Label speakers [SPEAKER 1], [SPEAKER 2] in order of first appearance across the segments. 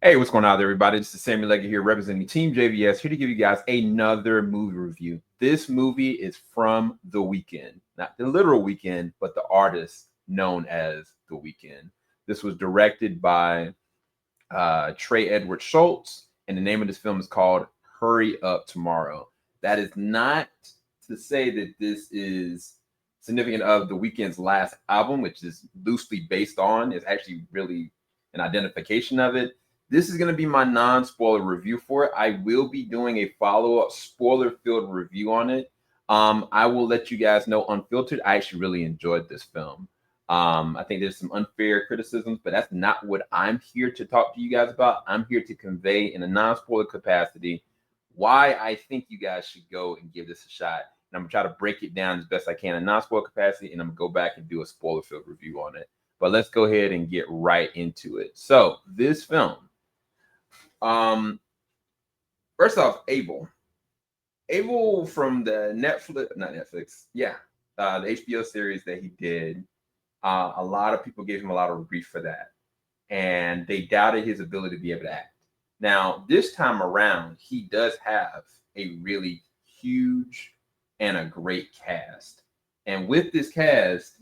[SPEAKER 1] Hey, what's going on, everybody? This is Sammy Leggett here, representing Team JVS, here to give you guys another movie review. This movie is from The Weeknd, not the literal weekend, but the artist known as The Weeknd. This was directed by Trey Schultz, and the name of this film is called Hurry Up Tomorrow. That is not to say that this is significant of The Weeknd's last album, which is loosely based on. It's actually really an identification of it. This is going to be my non-spoiler review for it. I will be doing a follow-up spoiler-filled review on it. I will let you guys know unfiltered. I actually really enjoyed this film. I think there's some unfair criticisms, but that's not what I'm here to talk to you guys about. I'm here to convey in a non-spoiler capacity why I think you guys should go and give this a shot. And I'm gonna try to break it down as best I can in non-spoiler capacity, and I'm gonna go back and do a spoiler-filled review on it. But let's go ahead and get right into it. So this film, first off, Abel from the the HBO series that he did. A lot of people gave him a lot of grief for that, and they doubted his ability to be able to act. Now, this time around, he does have a really huge and a great cast. And with this cast,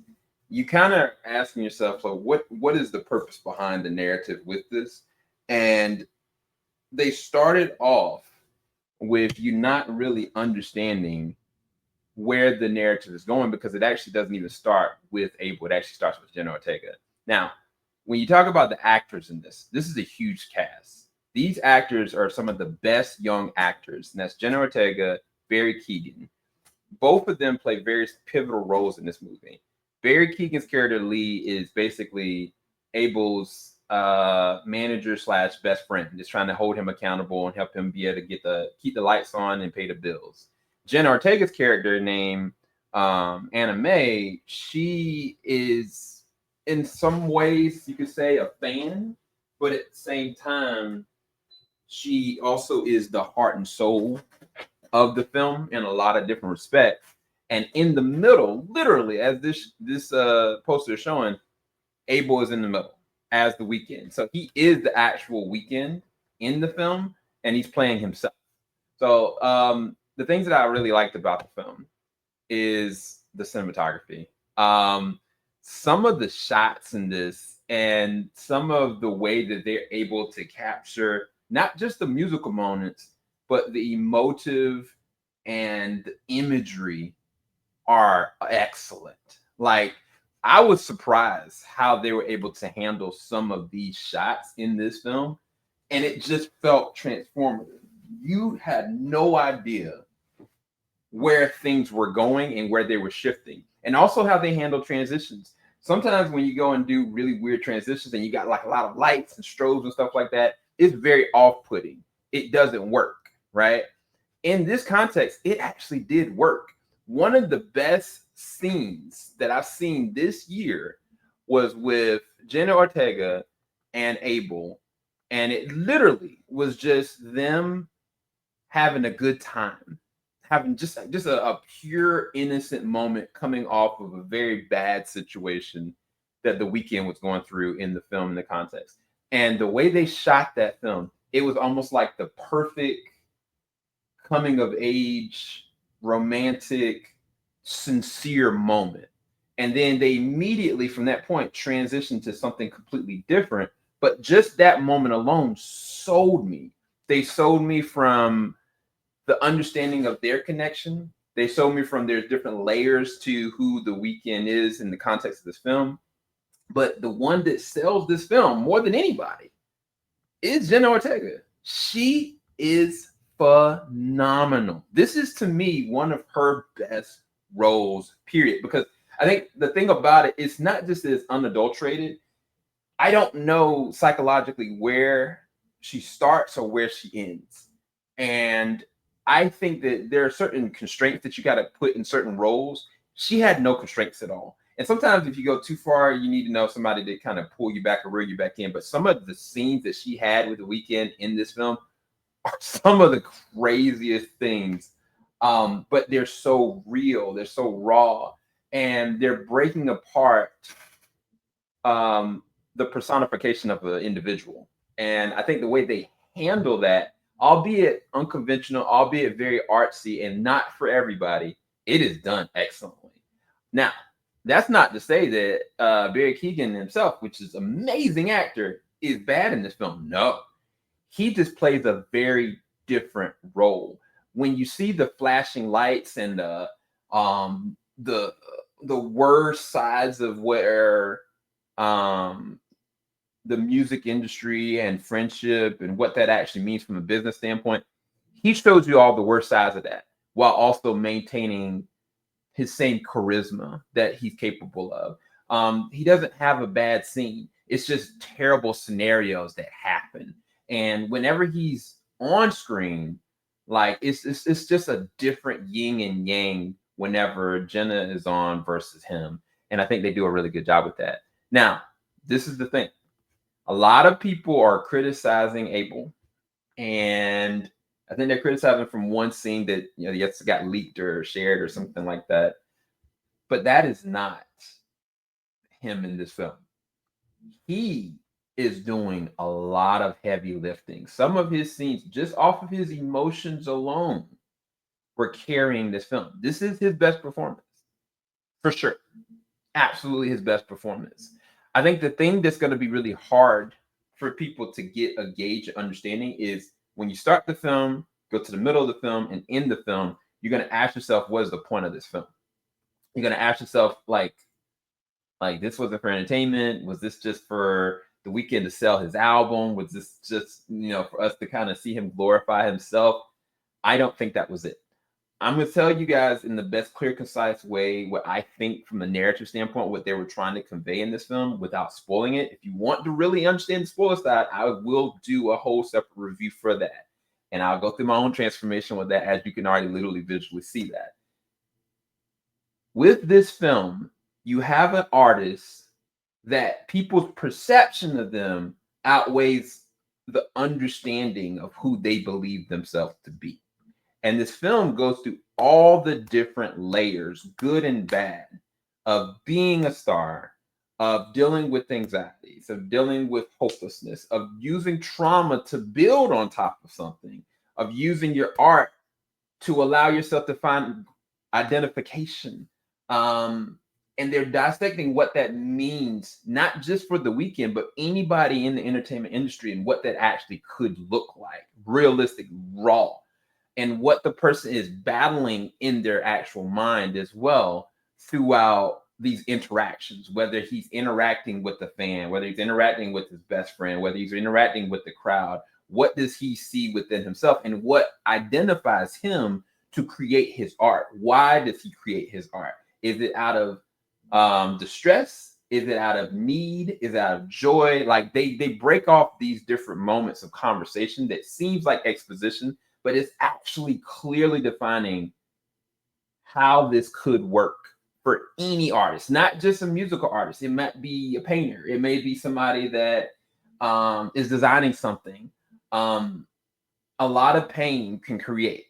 [SPEAKER 1] you kind of asking yourself, like, what is the purpose behind the narrative with this? And they started off with you not really understanding where the narrative is going, because it actually doesn't even start with Abel. It actually starts with Jenna Ortega. Now, when you talk about the actors in this is a huge cast. These actors are some of the best young actors, and that's Jenna Ortega, Barry Keoghan. Both of them play very pivotal roles in this movie. Barry Keoghan's character Lee is basically Abel's manager slash best friend, just trying to hold him accountable and help him be able to keep the lights on and pay the bills. Jen Ortega's character named Anna Mae, she is in some ways you could say a fan, but at the same time, she also is the heart and soul of the film in a lot of different respects. And in the middle, literally, as this poster is showing, Abel is in the middle as the Weeknd. So he is the actual Weeknd in the film, and he's playing himself. So the things that I really liked about the film is the cinematography. Some of the shots in this and some of the way that they're able to capture not just the musical moments, but the emotive and the imagery are excellent. Like, I was surprised how they were able to handle some of these shots in this film, and it just felt transformative. You had no idea where things were going and where they were shifting, and also how they handle transitions. Sometimes when you go and do really weird transitions and you got like a lot of lights and strobes and stuff like that, it's very off-putting. It doesn't work, right? In this context, it actually did work. One of the best scenes that I've seen this year was with Jenna Ortega and Abel, and it literally was just them having a good time, having just a pure innocent moment coming off of a very bad situation that the Weeknd was going through in the film, in the context. And the way they shot that film, it was almost like the perfect coming of age, romantic, sincere moment. And then they immediately from that point transitioned to something completely different. But just that moment alone sold me. They sold me from the understanding of their connection. They sold me from there's different layers to who the Weeknd is in the context of this film. But the one that sells this film more than anybody is Jenna Ortega. She is phenomenal. This is to me one of her best roles, period. Because I think the thing about it, it's not just as unadulterated. I don't know psychologically where she starts or where she ends. And I think that there are certain constraints that you got to put in certain roles. She had no constraints at all. And sometimes if you go too far, you need to know somebody to kind of pull you back or reel you back in. But some of the scenes that she had with the Weeknd in this film are some of the craziest things. But they're so real, they're so raw, and they're breaking apart the personification of an individual. And I think the way they handle that, albeit unconventional, albeit very artsy and not for everybody, it is done excellently. Now, that's not to say that Barry Keoghan himself, which is an amazing actor, is bad in this film. No, he just plays a very different role. When you see the flashing lights and um the the worst sides of where um the music industry and friendship and what that actually means from a business standpoint, he shows you all the worst sides of that while also maintaining his same charisma that he's capable of. He doesn't have a bad scene. It's just terrible scenarios that happen. And whenever he's on screen, like it's just a different yin and yang whenever Jenna is on versus him. And I think they do a really good job with that. Now, this is the thing. A lot of people are criticizing Abel, and I think they're criticizing from one scene that yes got leaked or shared or something like that. But that is not him in this film. He is doing a lot of heavy lifting. Some of his scenes, just off of his emotions alone, were carrying this film. This is his best performance, for sure. Absolutely his best performance. I think the thing that's going to be really hard for people to get a gauge of understanding is when you start the film, go to the middle of the film, and end the film, you're going to ask yourself, what is the point of this film? You're going to ask yourself, like this wasn't for entertainment. Was this just for the Weeknd to sell his album? Was this just, for us to kind of see him glorify himself? I don't think that was it. I'm going to tell you guys in the best, clear, concise way what I think from a narrative standpoint, what they were trying to convey in this film without spoiling it. If you want to really understand the spoiler side, I will do a whole separate review for that. And I'll go through my own transformation with that, as you can already literally visually see that. With this film, you have an artist that people's perception of them outweighs the understanding of who they believe themselves to be. And this film goes through all the different layers, good and bad, of being a star, of dealing with anxieties, of dealing with hopelessness, of using trauma to build on top of something, of using your art to allow yourself to find identification. And they're dissecting what that means, not just for the Weeknd, but anybody in the entertainment industry and what that actually could look like, realistic, raw, and what the person is battling in their actual mind as well throughout these interactions, whether he's interacting with the fan, whether he's interacting with his best friend, whether he's interacting with the crowd. What does he see within himself, and what identifies him to create his art? Why does he create his art? Is it out of distress? Is it out of need? Is it out of joy? Like they break off these different moments of conversation that seems like exposition, but it's actually clearly defining how this could work for any artist, not just a musical artist. It might be a painter. It may be somebody that is designing something. A lot of pain can create.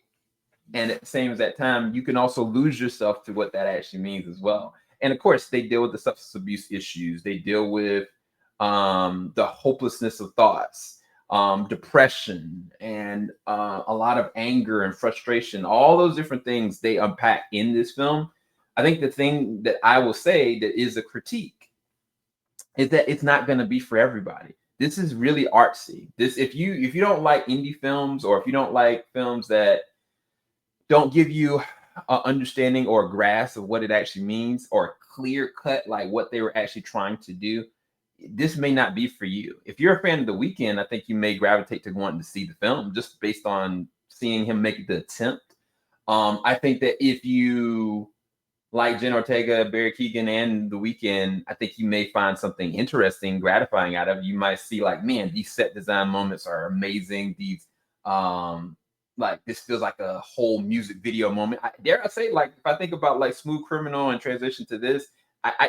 [SPEAKER 1] And at the same as that time, you can also lose yourself to what that actually means as well. And of course, they deal with the substance abuse issues. They deal with the hopelessness of thoughts, depression, and a lot of anger and frustration. All those different things they unpack in this film. I think the thing that I will say that is a critique is that it's not going to be for everybody. This is really artsy. This, if you don't like indie films, or if you don't like films that don't give you an understanding or a grasp of what it actually means, or a clear cut like what they were actually trying to do, this may not be for you. If you're a fan of The Weeknd, I think you may gravitate to wanting to see the film just based on seeing him make the attempt. I think that if you like Jen Ortega, Barry Keoghan, and The Weeknd, I think you may find something interesting, gratifying out of it. You might see like, man, these set design moments are amazing. These like this feels like a whole music video moment. Dare I say, like if I think about like Smooth Criminal and transition to this,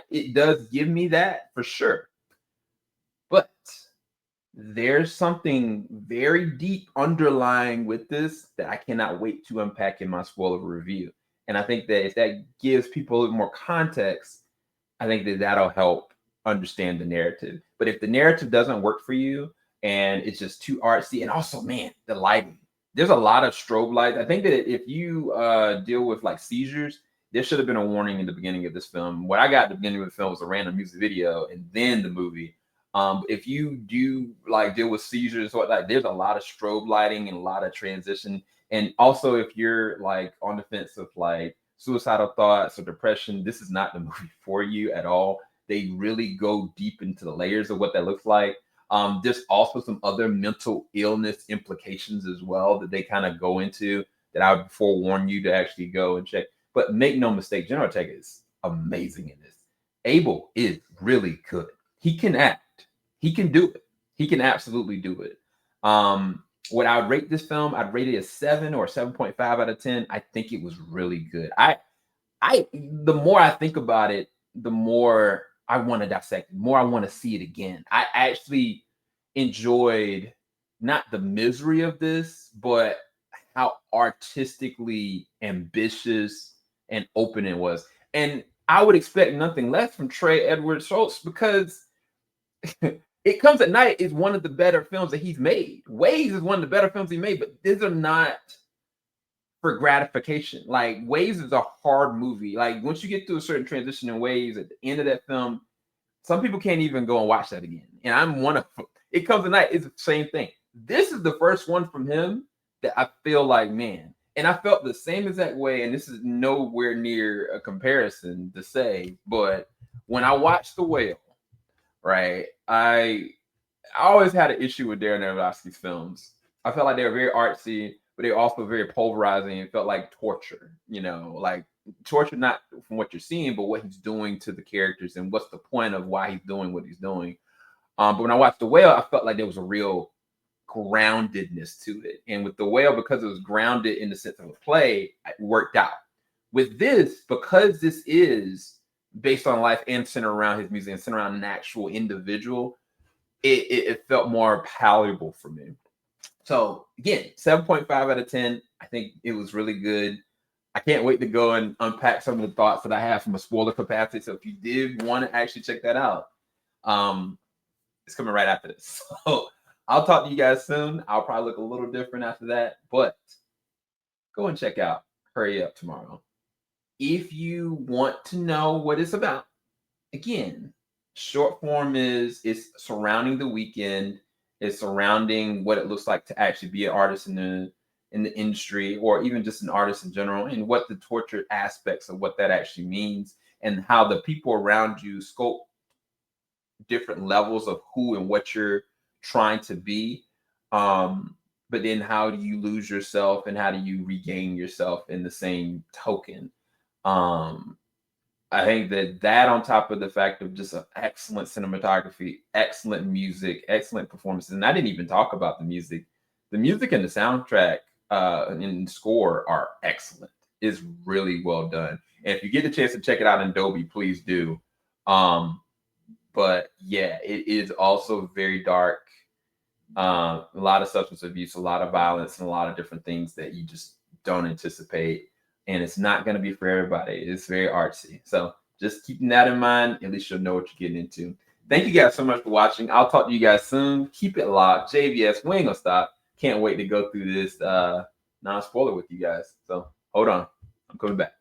[SPEAKER 1] it does give me that for sure. But there's something very deep underlying with this that I cannot wait to unpack in my spoiler review. And I think that if that gives people a little more context, I think that that'll help understand the narrative. But if the narrative doesn't work for you and it's just too artsy. And also, man, the lighting. There's a lot of strobe lights. I think that if you deal with like seizures, there should have been a warning in the beginning of this film. What I got at the beginning of the film was a random music video and then the movie. If you do like deal with seizures or like, there's a lot of strobe lighting and a lot of transition. And also, if you're like on the fence of like suicidal thoughts or depression, this is not the movie for you at all. They really go deep into the layers of what that looks like. There's also some other mental illness implications as well that they kind of go into that I would forewarn you to actually go and check. But make no mistake, General Ortega is amazing in this. Abel is really good. He can act. He can do it. He can absolutely do it. What I would rate this film, I'd rate it a 7 or 7.5 out of 10. I think it was really good. The more I think about it, the more I want to dissect it, the more I want to see it again. I actually enjoyed not the misery of this, but how artistically ambitious and open it was. And I would expect nothing less from Trey Edward Shults because It Comes at Night is one of the better films that he's made. Waves is one of the better films he made, but these are not for gratification. Like Waves is a hard movie. Like once you get to a certain transition in Waves at the end of that film, some people can't even go and watch that again. And I'm one of them. It Comes at Night is the same thing. This is the first one from him that I feel like, man, and I felt the same exact way. And this is nowhere near a comparison to say, but when I watched The Whale, right, I always had an issue with Darren Aronofsky's films. I felt like they were very artsy, but they were also very polarizing. It felt like torture, like torture, not from what you're seeing, but what he's doing to the characters and what's the point of why he's doing what he's doing. But when I watched The Whale, I felt like there was a real groundedness to it. And with The Whale, because it was grounded in the sense of a play, it worked out. With this, because this is based on life and centered around his music and centered around an actual individual, it felt more palatable for me. So again, 7.5 out of 10. I think it was really good. I can't wait to go and unpack some of the thoughts that I have from a spoiler capacity. So if you did want to actually check that out, it's coming right after this. So I'll talk to you guys soon. I'll probably look a little different after that, but go and check out Hurry Up tomorrow. If you want to know what it's about, again, short form it's surrounding the weekend. It's surrounding what it looks like to actually be an artist in the industry, or even just an artist in general, and what the torture aspects of what that actually means, and how the people around you scope different levels of who and what you're trying to be. But then how do you lose yourself and how do you regain yourself in the same token? I think that on top of the fact of just an excellent cinematography, excellent music, excellent performances, and I didn't even talk about the music. The music and the soundtrack and score are excellent. It's really well done. And if you get the chance to check it out in Dolby, please do. But yeah, it is also very dark. A lot of substance abuse, a lot of violence, and a lot of different things that you just don't anticipate. And it's not going to be for everybody. It's very artsy. So just keeping that in mind, at least you'll know what you're getting into. Thank you guys so much for watching. I'll talk to you guys soon. Keep it locked. JVS, we ain't gonna stop. Can't wait to go through this non-spoiler with you guys. So hold on. I'm coming back.